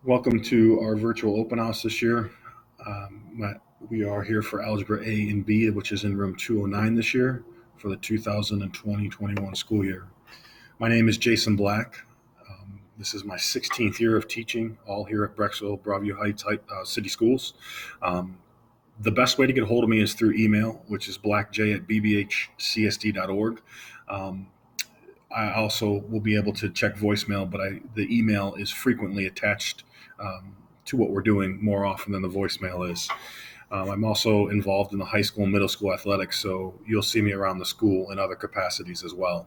Welcome to our virtual open house this year. We are here for Algebra A and B, which is in room 209 this year for the 2020-21 school year. My name is Jason Black. This is my 16th year of teaching, all here at Brecksville, Broadview Heights City Schools. The best way to get a hold of me is through email, which is blackj@bbhcsd.org. I also will be able to check voicemail, but the email is frequently attached to what we're doing more often than the voicemail is. I'm also involved in the high school and middle school athletics, so you'll see me around the school in other capacities as well.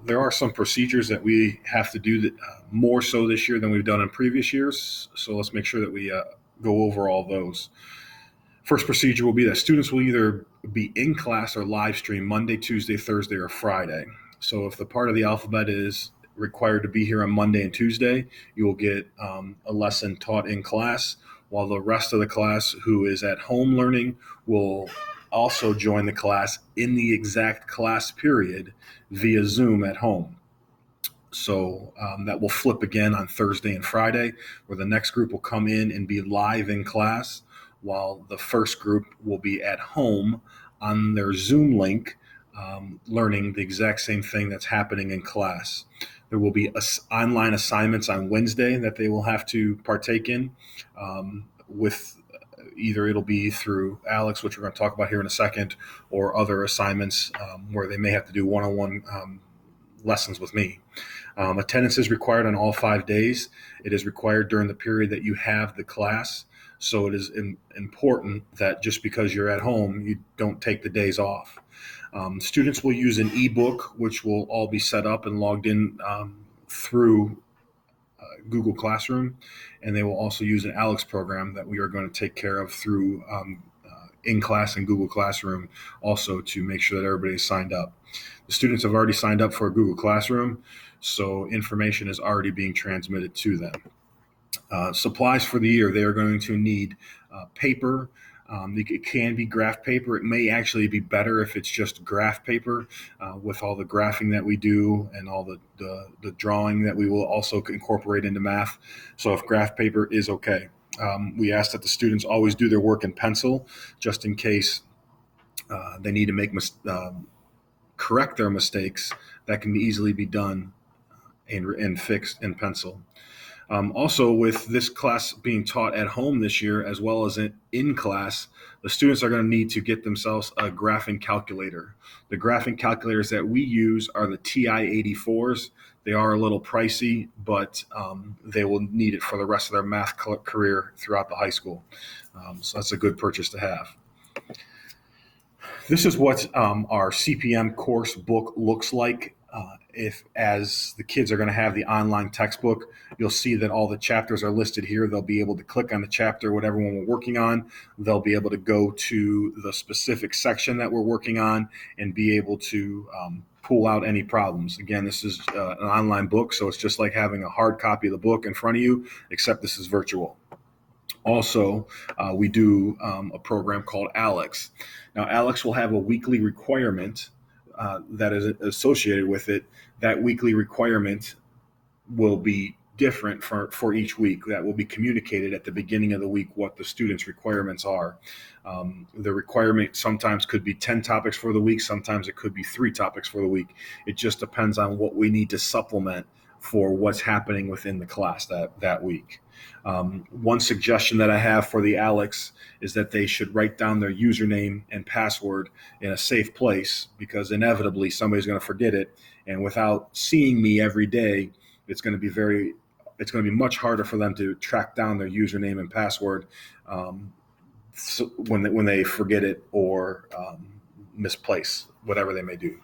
There are some procedures that we have to do that, more so this year than we've done in previous years, so let's make sure that we go over all those. First procedure will be that students will either be in class or live stream Monday, Tuesday, Thursday, or Friday. So if the part of the alphabet is required to be here on Monday and Tuesday, you will get a lesson taught in class, while the rest of the class who is at home learning will also join the class in the exact class period via Zoom at home. So that will flip again on Thursday and Friday, where the next group will come in and be live in class, while the first group will be at home on their Zoom link, learning the exact same thing that's happening in class. There will be online assignments on Wednesday that they will have to partake in with either it'll be through Alex, which we're going to talk about here in a second, or other assignments where they may have to do one-on-one lessons with me. Attendance is required on all 5 days. It is required during the period that you have the class. So it is important that just because you're at home, you don't take the days off. Students will use an ebook, which will all be set up and logged in through Google Classroom, and they will also use an Alex program that we are going to take care of through in class and Google Classroom also to make sure that everybody is signed up. The students have already signed up for Google Classroom, so information is already being transmitted to them. Supplies for the year, they are going to need paper. It can be graph paper. It may actually be better if it's just graph paper with all the graphing that we do and all the drawing that we will also incorporate into math. So if graph paper is okay. We ask that the students always do their work in pencil just in case they need to correct their mistakes. That can easily be done and fixed in pencil. Also, with this class being taught at home this year, as well as in class, the students are going to need to get themselves a graphing calculator. The graphing calculators that we use are the TI-84s. They are a little pricey, but they will need it for the rest of their math career throughout the high school. So that's a good purchase to have. This is what our CPM course book looks like. As the kids are going to have the online textbook, you'll see that all the chapters are listed here. They'll be able to click on the chapter, whatever one we're working on. They'll be able to go to the specific section that we're working on and be able to pull out any problems. Again, this is an online book, so it's just like having a hard copy of the book in front of you, except this is virtual. Also, we do a program called Alex. Now, Alex will have a weekly requirement that is associated with it. That weekly requirement will be different for each week. That will be communicated at the beginning of the week what the students' requirements are. The requirement sometimes could be 10 topics for the week. Sometimes it could be 3 topics for the week. It just depends on what we need to supplement for what's happening within the class that week. One suggestion that I have for the Alex is that they should write down their username and password in a safe place, because inevitably somebody's going to forget it. And without seeing me every day, it's going to be much harder for them to track down their username and password when they forget it or misplace whatever they may do.